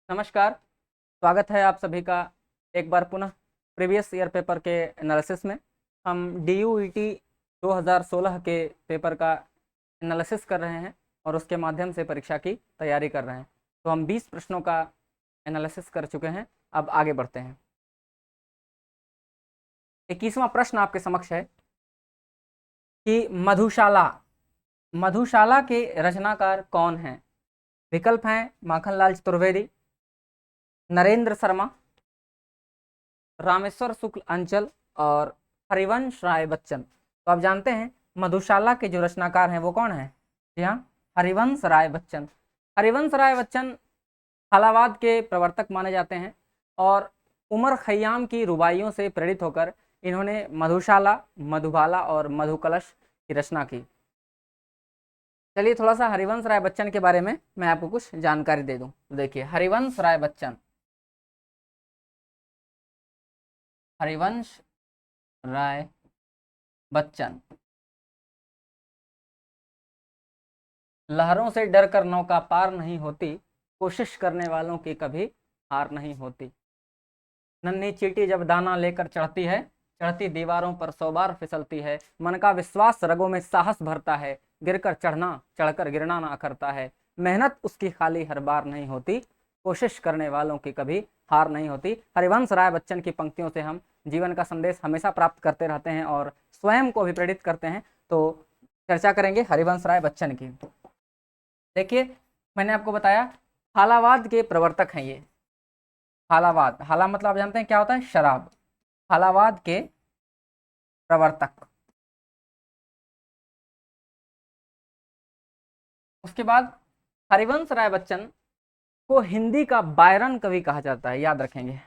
नमस्कार। स्वागत है आप सभी का एक बार पुनः प्रीवियस ईयर पेपर के एनालिसिस में। हम DUET 2016 के पेपर का एनालिसिस कर रहे हैं और उसके माध्यम से परीक्षा की तैयारी कर रहे हैं। तो हम 20 प्रश्नों का एनालिसिस कर चुके हैं। अब आगे बढ़ते हैं। 21वां प्रश्न आपके समक्ष है कि मधुशाला के रचनाकार कौन हैं? विकल्प हैं माखनलाल चतुर्वेदी, नरेंद्र शर्मा, रामेश्वर शुक्ल अंचल और हरिवंश राय बच्चन। तो आप जानते हैं मधुशाला के जो रचनाकार हैं वो कौन है? जी हाँ, हरिवंश राय बच्चन। हरिवंश राय बच्चन हालावाद के प्रवर्तक माने जाते हैं और उमर खयाम की रुबाइयों से प्रेरित होकर इन्होंने मधुशाला, मधुबाला और मधुकलश की रचना की। चलिए थोड़ा सा हरिवंश राय बच्चन के बारे में मैं आपको कुछ जानकारी दे दूं। देखिए हरिवंश राय बच्चन, हरिवंश राय बच्चन लहरों से डरकर नौका पार नहीं होती, कोशिश करने वालों की कभी हार नहीं होती। नन्ही चींटी जब दाना लेकर चढ़ती है, चढ़ती दीवारों पर 100 बार फिसलती है। मन का विश्वास रगों में साहस भरता है, गिरकर चढ़ना चढ़कर गिरना ना करता है। मेहनत उसकी खाली हर बार नहीं होती, कोशिश करने वालों की कभी हार नहीं होती। हरिवंश राय बच्चन की पंक्तियों से हम जीवन का संदेश हमेशा प्राप्त करते रहते हैं और स्वयं को भी प्रेरित करते हैं। तो चर्चा करेंगे हरिवंश राय बच्चन की। देखिए मैंने आपको बताया हालावाद के प्रवर्तक हैं ये। हालावाद, हाला मतलब आप जानते हैं क्या होता है? शराब। हालावाद के प्रवर्तक। उसके बाद हरिवंश राय बच्चन को हिंदी का बायरन कवि कहा जाता है, याद रखेंगे।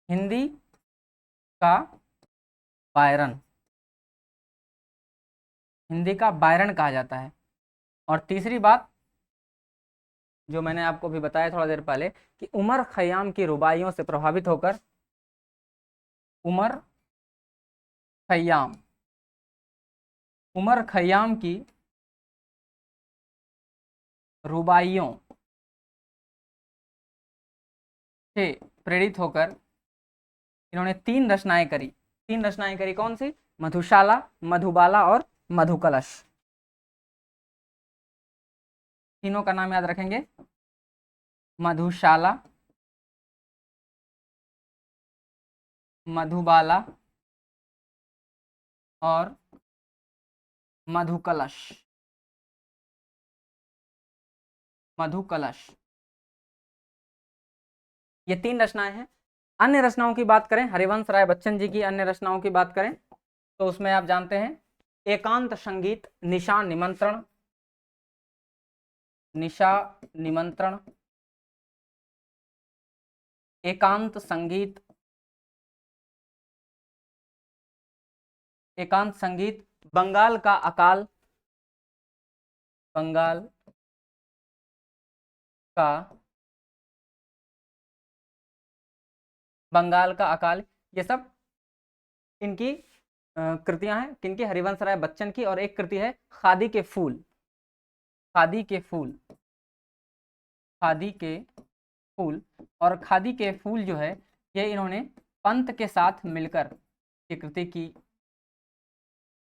हिंदी का बायरन, हिंदी का बायरन कहा जाता है। और तीसरी बात जो मैंने आपको भी बताया थोड़ा देर पहले कि उमर खयाम की रुबाइयों से प्रभावित होकर, उमर खयाम, उमर खयाम की रुबाइयों से प्रेरित होकर इन्होंने 3 रचनाएं करी। 3 रचनाएं करी, कौन सी? मधुशाला, मधुबाला और मधुकलश। तीनों का नाम याद रखेंगे। मधुशाला, मधुबाला और मधुकलश। मधुकलश ये 3 रचनाएं हैं। अन्य रचनाओं की बात करें, हरिवंश राय बच्चन जी की अन्य रचनाओं की बात करें तो उसमें आप जानते हैं एकांत संगीत, निशा निमंत्रण, निशा निमंत्रण, एकांत संगीत, एकांत संगीत, बंगाल का अकाल, बंगाल का, बंगाल का अकाल, ये सब इनकी कृतियां हैं। किनकी? हरिवंश राय बच्चन की। और एक कृति है खादी के फूल, खादी के फूल, खादी के फूल। और खादी के फूल जो है ये इन्होंने पंत के साथ मिलकर ये कृति की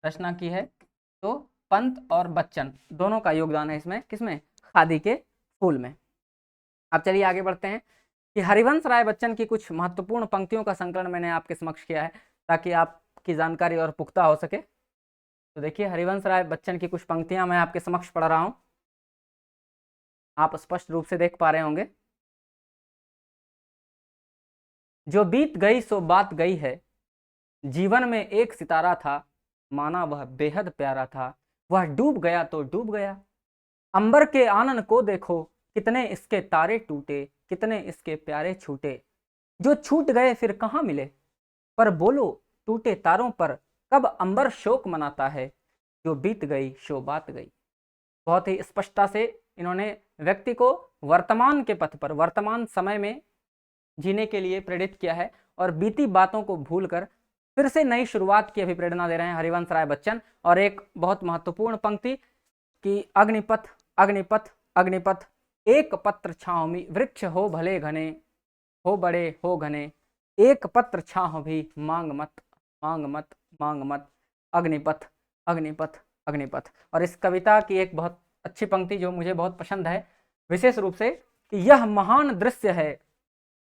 रचना की है। तो पंत और बच्चन दोनों का योगदान है इसमें। किसमें? खादी के फूल में। अब चलिए आगे बढ़ते हैं कि हरिवंश राय बच्चन की कुछ महत्वपूर्ण पंक्तियों का संकलन मैंने आपके समक्ष किया है ताकि आपकी जानकारी और पुख्ता हो सके। तो देखिए हरिवंश राय बच्चन की कुछ पंक्तियां मैं आपके समक्ष पढ़ रहा हूं, आप स्पष्ट रूप से देख पा रहे होंगे। जो बीत गई सो बात गई है, जीवन में एक सितारा था, माना वह बेहद प्यारा था, वह डूब गया तो डूब गया। अंबर के आनन को देखो, कितने इसके तारे टूटे, कितने इसके प्यारे छूटे। जो छूट गए फिर कहाँ मिले, पर बोलो टूटे तारों पर कब अंबर शोक मनाता है, जो बीत गई सो बात गई। बहुत ही स्पष्टता से इन्होंने व्यक्ति को वर्तमान के पथ पर, वर्तमान समय में जीने के लिए प्रेरित किया है और बीती बातों को भूलकर फिर से नई शुरुआत की अभी प्रेरणा दे रहे हैं हरिवंश राय बच्चन। और एक बहुत महत्वपूर्ण पंक्ति कि अग्निपथ, अग्निपथ, अग्निपथ, एक पत्र छाँव वृक्ष हो भले घने, हो बड़े हो घने, एक पत्र छाँव भी मांग मत, मांग मत, मांग मत, अग्निपथ, अग्निपथ, अग्निपथ। और इस कविता की एक बहुत अच्छी पंक्ति जो मुझे बहुत पसंद है विशेष रूप से, कि यह महान दृश्य है,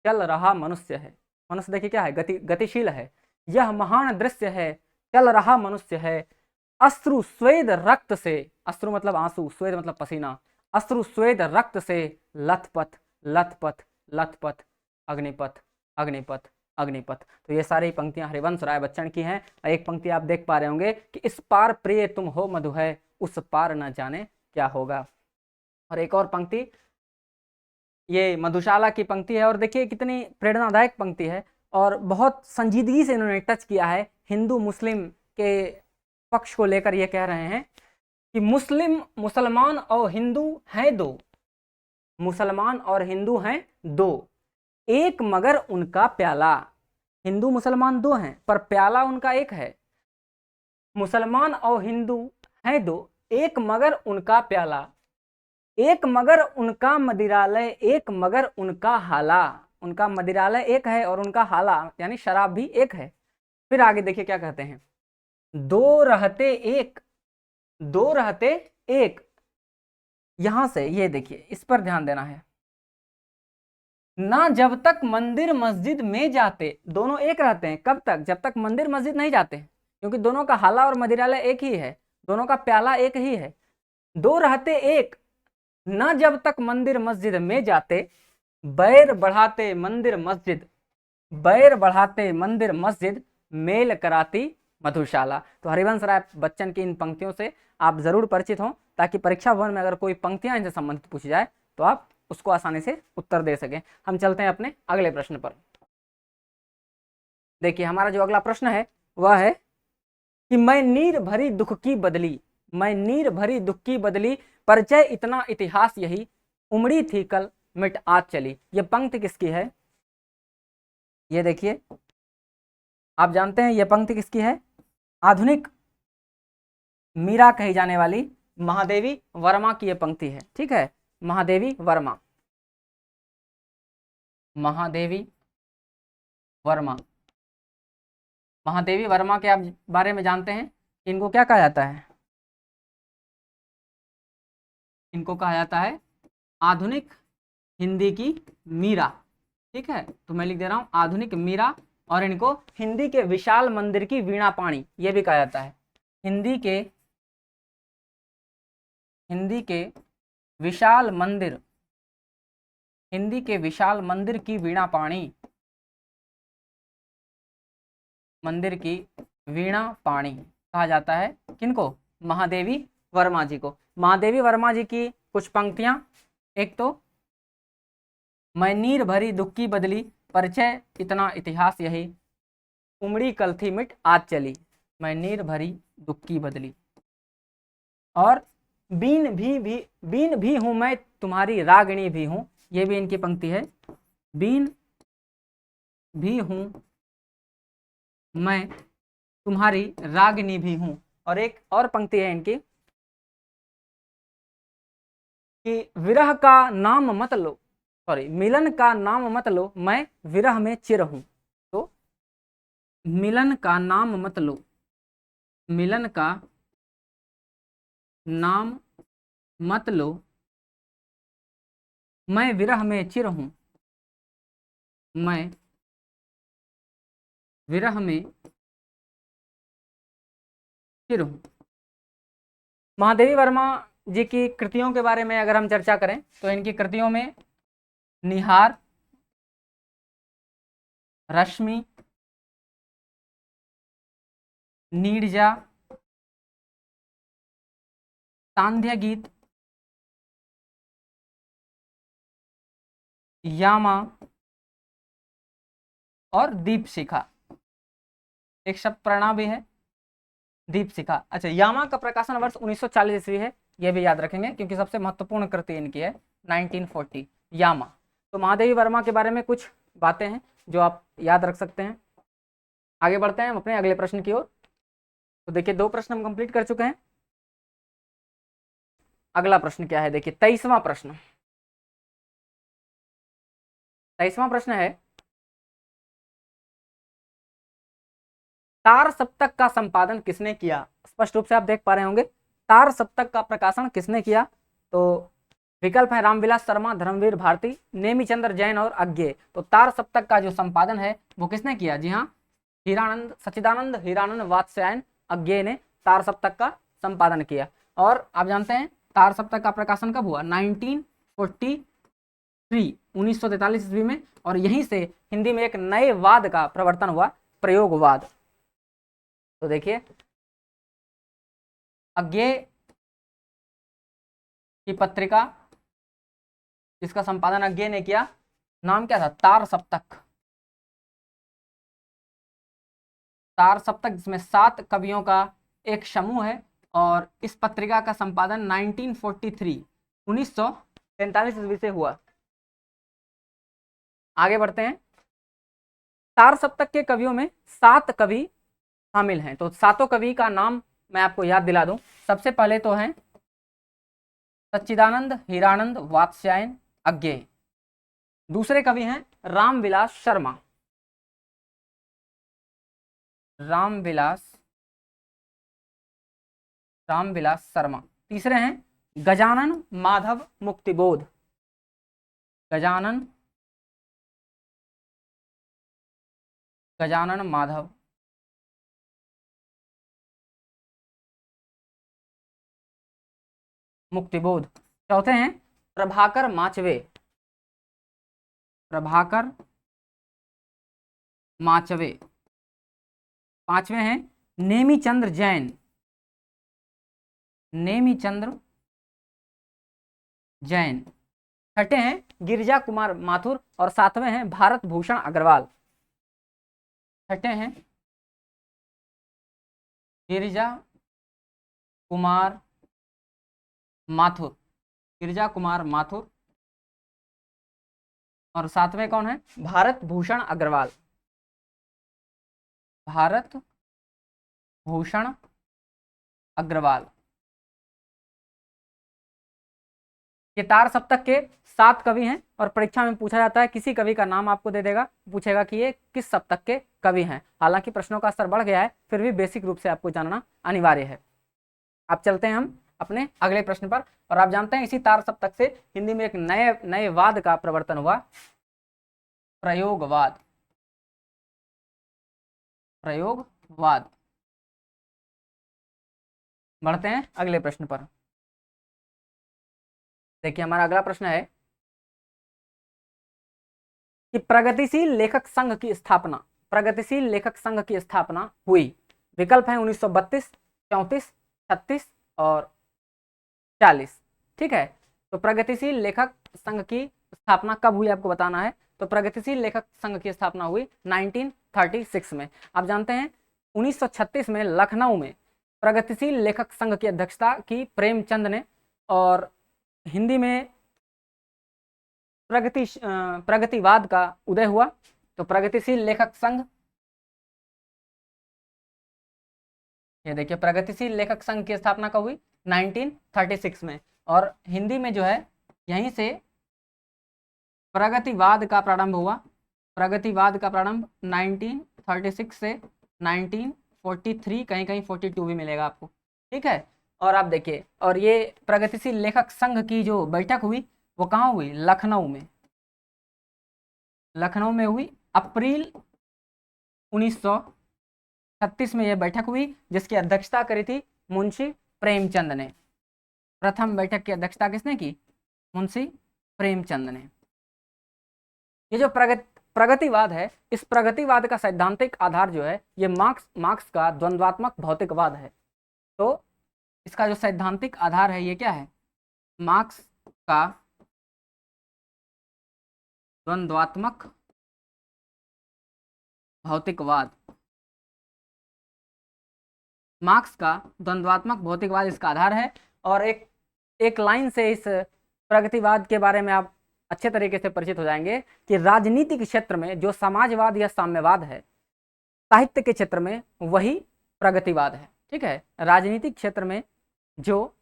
चल रहा मनुष्य है। मनुष्य देखिए क्या है, गतिशील है। यह महान दृश्य है, चल रहा मनुष्य है, अश्रु स्वेद रक्त से, अश्रु मतलब आंसू, स्वेद मतलब पसीना, अश्रु स्वेद रक्त से लथपथ, लथपथ, लथपथ, अग्निपथ, अग्निपथ, अग्निपथ। तो ये सारी पंक्तियां हरिवंश राय बच्चन की हैं। एक पंक्ति आप देख पा रहे होंगे कि इस पार प्रिय तुम हो मधु है, उस पार न जाने क्या होगा। और एक और पंक्ति ये मधुशाला की पंक्ति है, और देखिए कितनी प्रेरणादायक पंक्ति है और बहुत संजीदगी से इन्होंने टच किया है हिंदू मुस्लिम के पक्ष को लेकर। ये कह रहे हैं कि मुसलमान और हिंदू हैं दो, मुसलमान और हिंदू हैं दो, एक मगर उनका प्याला। हिंदू मुसलमान दो हैं पर प्याला उनका एक है। मुसलमान और हिंदू हैं दो, एक मगर उनका प्याला, एक मगर उनका मदिरालय, एक मगर उनका हाला। उनका मदिरालय एक है और उनका हाला यानी शराब भी एक है। फिर आगे देखिए क्या कहते हैं, दो रहते एक, दो रहते एक। यहां से ये देखिए, इस पर ध्यान देना है, ना जब तक मंदिर मस्जिद में जाते, दोनों एक रहते हैं कब तक, जब तक मंदिर मस्जिद नहीं जाते, क्योंकि दोनों का हाला और मदिरालय एक ही है, दोनों का प्याला एक ही है। दो रहते एक, न जब तक मंदिर मस्जिद में जाते, बैर बढ़ाते मंदिर मस्जिद, बैर बढ़ाते मंदिर मस्जिद, मेल कराती मधुशाला। तो हरिवंश राय बच्चन की इन पंक्तियों से आप जरूर परिचित हों, ताकि परीक्षा भवन में अगर कोई पंक्तियां इनसे संबंधित पूछी जाए तो आप उसको आसानी से उत्तर दे सकें। हम चलते हैं अपने अगले प्रश्न पर। देखिए हमारा जो अगला प्रश्न है वह है कि मैं नीर भरी दुख की बदली, मैं नीर भरी दुख की बदली, परिचय इतना इतिहास यही, उमड़ी थी कल मिट आज चली। यह पंक्ति किसकी है, ये देखिए आप जानते हैं यह पंक्ति किसकी है, आधुनिक मीरा कही जाने वाली महादेवी वर्मा की यह पंक्ति है। ठीक है, महादेवी वर्मा, महादेवी वर्मा। महादेवी वर्मा के आप बारे में जानते हैं, इनको क्या कहा जाता है, इनको कहा जाता है आधुनिक हिंदी की मीरा। ठीक है, तो मैं लिख दे रहा हूं आधुनिक मीरा, और इनको हिंदी के विशाल मंदिर की वीणा पाणी ये भी कहा जाता है। हिंदी के विशाल मंदिर, हिंदी के विशाल मंदिर की वीणा पाणी, मंदिर की वीणा पाणी कहा जाता है किनको, महादेवी वर्मा जी को। महादेवी वर्मा जी की कुछ पंक्तियां, एक तो मैं नीर भरी दुख की बदली, परिचय इतना इतिहास यही, उमड़ी कल थी मिट आज चली। मैं नीर भरी दुख की बदली, और बीन भी हूं मैं तुम्हारी रागिणी भी हूं, ये भी इनकी पंक्ति है, बीन भी हूं मैं तुम्हारी रागिनी भी हूं। और एक और पंक्ति है इनकी कि विरह का नाम मत लो, सॉरी मिलन का नाम मत लो, मैं विरह में चिर हूं। तो मिलन का नाम मत लो, मिलन का नाम मत लो, मैं विरह में चिर हूं, मैं विरह में चिर हूं। महादेवी वर्मा जी की कृतियों के बारे में अगर हम चर्चा करें तो इनकी कृतियों में निहार, रश्मि, नीरजा, सांध्य गीत, यामा और दीपशिखा, एक शब्द प्रणाम भी है दीपशिखा। अच्छा, यामा का प्रकाशन वर्ष 1940 ईस्वी है, यह भी याद रखेंगे क्योंकि सबसे महत्वपूर्ण कृति इनकी है 1940 यामा। तो महादेवी वर्मा के बारे में कुछ बातें हैं जो आप याद रख सकते हैं। आगे बढ़ते हैं हम अपने अगले प्रश्न की ओर। तो देखिए 2 प्रश्न हम कंप्लीट कर चुके हैं। अगला प्रश्न क्या है, देखिए 23वां प्रश्न, 23वां प्रश्न है, तार सप्तक का संपादन किसने किया? स्पष्ट रूप से आप देख पा रहे होंगे, तार सप्तक का प्रकाशन किसने किया? तो विकल्प है रामविलास शर्मा, धर्मवीर भारती, नेमिचंद्र जैन और अज्ञेय। तो तार सप्तक का जो संपादन है वो किसने किया? जी हाँ, हीरानंद, सच्चिदानंद हीरानंद वात्स्यायन अज्ञेय ने तार सप्तक का संपादन किया। और आप जानते हैं तार सप्तक का प्रकाशन कब हुआ? 1943, 1943 ईस्वी में। और यहीं से हिंदी में एक नए वाद का प्रवर्तन हुआ, प्रयोगवाद। तो देखिए, अज्ञेय की पत्रिका जिसका संपादन अज्ञेय ने किया, नाम क्या था? तार सप्तक। तार सप्तक, जिसमें 7 कवियों का एक समूह है। और इस पत्रिका का संपादन 1943, 1943 ईस्वी से हुआ। आगे बढ़ते हैं। तार सप्तक के कवियों में 7 कवि शामिल हैं। तो 7 कवि का नाम मैं आपको याद दिला दूं। सबसे पहले तो हैं सच्चिदानंद हीरानंद वात्स्यायन अज्ञेय। दूसरे कवि हैं रामविलास शर्मा, रामविलास शर्मा। तीसरे हैं गजानन माधव मुक्तिबोध, गजानन माधव मुक्तिबोध। चौथे हैं प्रभाकर माचवे, प्रभाकर माचवे। पांचवें हैं नेमिचंद्र जैन, नेमिचंद्र जैन। छठे हैं गिरिजा कुमार माथुर। और सातवें हैं भारत भूषण अग्रवाल। छठे हैं गिरिजा कुमार माथुर, गिरिजा कुमार माथुर। और सातवें कौन है? भारत भूषण अग्रवाल, भारत भूषण अग्रवाल। ये तार सप्तक के 7 कवि हैं। और परीक्षा में पूछा जाता है, किसी कवि का नाम आपको दे देगा, पूछेगा कि ये किस सप्तक के कवि हैं। हालांकि प्रश्नों का स्तर बढ़ गया है, फिर भी बेसिक रूप से आपको जानना अनिवार्य है। अब चलते हैं हम अपने अगले प्रश्न पर। और आप जानते हैं इसी तार सप्तक से हिंदी में एक नए वाद का प्रवर्तन हुआ, प्रयोगवाद, प्रयोगवाद। बढ़ते हैं अगले प्रश्न पर। देखिए, हमारा अगला प्रश्न है कि प्रगतिशील लेखक संघ की स्थापना, प्रगतिशील लेखक संघ की स्थापना हुई। विकल्प है 1932, 34, 36 और 40। ठीक है, तो प्रगतिशील लेखक संघ की स्थापना कब हुई आपको बताना है। तो प्रगतिशील लेखक संघ की स्थापना हुई 1936 में। आप जानते हैं 1936 में लखनऊ में प्रगतिशील लेखक संघ की अध्यक्षता की प्रेमचंद ने। और हिंदी में प्रगतिवाद का उदय हुआ। तो प्रगतिशील लेखक संघ, ये देखिए, प्रगतिशील लेखक संघ की स्थापना कब हुई? 1936 में। और हिंदी में जो है यहीं से प्रगतिवाद का प्रारंभ हुआ। प्रगतिवाद का प्रारंभ 1936 से 1943, कहीं कहीं 42 भी मिलेगा आपको। ठीक है, और आप देखिए, और ये प्रगतिशील लेखक संघ की जो बैठक हुई वो कहाँ हुई? लखनऊ में, लखनऊ में हुई। अप्रैल 1936 में यह बैठक हुई, जिसकी अध्यक्षता करी थी मुंशी प्रेमचंद ने। प्रथम बैठक की अध्यक्षता किसने की? मुंशी प्रेमचंद ने। ये जो प्रगतिवाद है, इस प्रगतिवाद का सैद्धांतिक आधार जो है ये मार्क्स का द्वंद्वात्मक भौतिकवाद है। तो इसका जो सैद्धांतिक आधार है ये क्या है? मार्क्स का द्वंद्वात्मक भौतिकवाद, मार्क्स का द्वंद्वात्मक भौतिकवाद इसका आधार है। और एक लाइन से इस प्रगतिवाद के बारे में आप अच्छे तरीके से परिचित हो जाएंगे कि राजनीतिक क्षेत्र में जो समाजवाद या साम्यवाद है, साहित्य के क्षेत्र में वही प्रगतिवाद है। ठीक है, राजनीतिक क्षेत्र में जो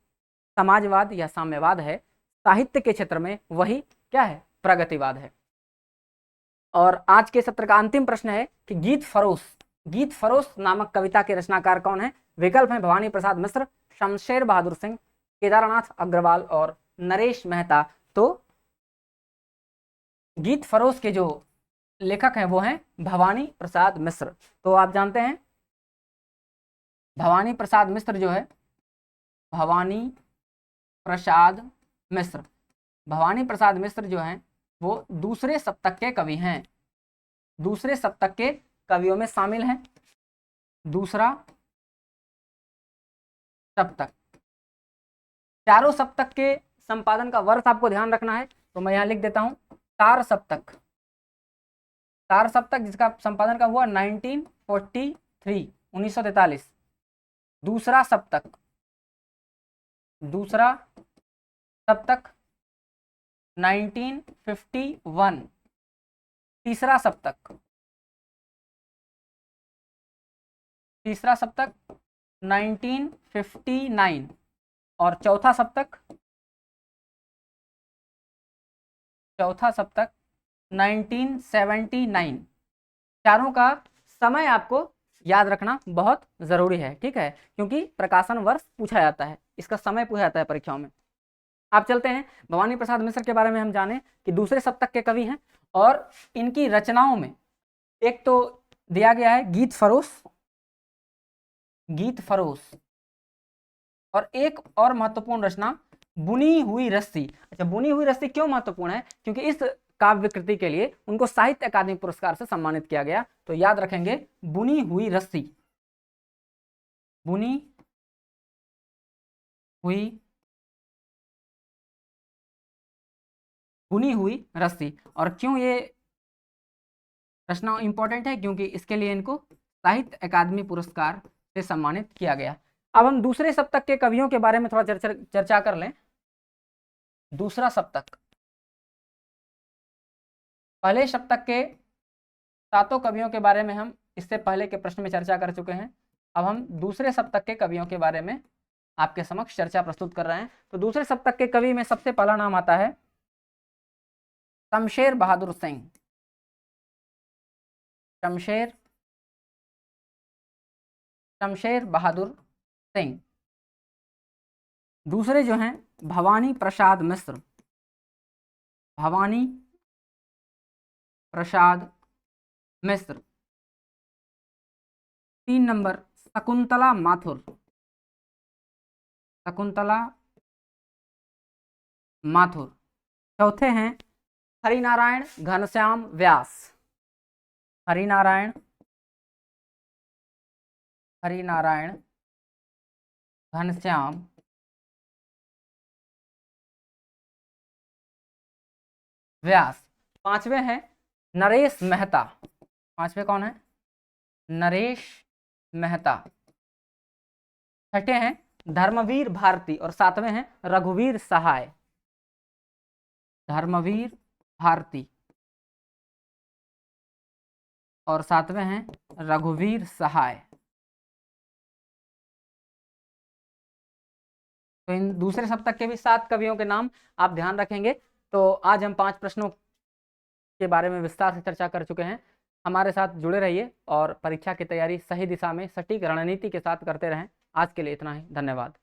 समाजवाद या साम्यवाद है, साहित्य के क्षेत्र में वही क्या है? प्रगतिवाद है। और आज के सत्र का अंतिम प्रश्न है कि गीत फरोश नामक कविता के रचनाकार कौन है? विकल्प है भवानी प्रसाद मिश्र, शमशेर बहादुर सिंह, केदारनाथ अग्रवाल और नरेश मेहता। तो गीत फरोश के जो लेखक हैं वो हैं भवानी प्रसाद मिश्र। तो आप जानते हैं भवानी प्रसाद मिश्र जो है, भवानी प्रसाद मिश्र, भवानी प्रसाद मिश्र जो हैं वो दूसरे सप्तक के कवि हैं, दूसरे सप्तक के कवियों में शामिल हैं। दूसरा सप्तक, चारों सप्तक के संपादन का वर्ष आपको ध्यान रखना है, तो मैं यहां लिख देता हूं तार सप्तक, तार सप्तक जिसका संपादन का हुआ 1943 1943। दूसरा सप्तक, दूसरा सप्तक 1951। तीसरा सप्तक, तीसरा सप्तक 1959 और चौथा सप्तक, चौथा सप्तक 1979। चारों का समय आपको याद रखना बहुत जरूरी है, ठीक है, क्योंकि प्रकाशन वर्ष पूछा जाता है, इसका समय पूछा जाता है परीक्षाओं में। आप चलते हैं भवानी प्रसाद मिश्र के बारे में हम जाने कि दूसरे सप्तक के कवि हैं और इनकी रचनाओं में एक तो दिया गया है गीत फरोश, गीत फरोश, और एक और महत्वपूर्ण रचना बुनी हुई रस्सी। अच्छा, बुनी हुई रस्सी क्यों महत्वपूर्ण है? क्योंकि इस काव्य कृति के लिए उनको साहित्य अकादमी पुरस्कार से सम्मानित किया गया। तो याद रखेंगे बुनी हुई रस्सी, बुनी हुई, बुनी हुई रस्सी। और क्यों ये रचना इंपॉर्टेंट है? क्योंकि इसके लिए इनको साहित्य अकादमी पुरस्कार से सम्मानित किया गया। अब हम दूसरे सप्तक के कवियों के बारे में थोड़ा चर्चा कर लें। दूसरा सप्तक, पहले सप्तक के सातों कवियों के बारे में हम इससे पहले के प्रश्न में चर्चा कर चुके हैं। अब हम दूसरे सप्तक के कवियों के बारे में आपके समक्ष चर्चा प्रस्तुत कर रहे हैं। तो दूसरे सप्तक के कवि में सबसे पहला नाम आता है शमशेर बहादुर सिंह, शमशेर बहादुर सिंह। दूसरे जो हैं भवानी प्रसाद मिश्र, भवानी प्रसाद मिश्र। 3 नंबर शकुंतला माथुर, शकुंतला माथुर। चौथे हैं हरिनारायण घनश्याम व्यास, हरिनारायण घनश्याम व्यास। पांचवें हैं नरेश मेहता, पांचवें कौन है? नरेश मेहता। छठे हैं धर्मवीर भारती और सातवें हैं रघुवीर सहाय, धर्मवीर भारती और सातवें हैं रघुवीर सहाय। तो इन दूसरे सप्तक के भी 7 कवियों के नाम आप ध्यान रखेंगे। तो आज हम 5 प्रश्नों के बारे में विस्तार से चर्चा कर चुके हैं। हमारे साथ जुड़े रहिए और परीक्षा की तैयारी सही दिशा में सटीक रणनीति के साथ करते रहें। आज के लिए इतना ही, धन्यवाद।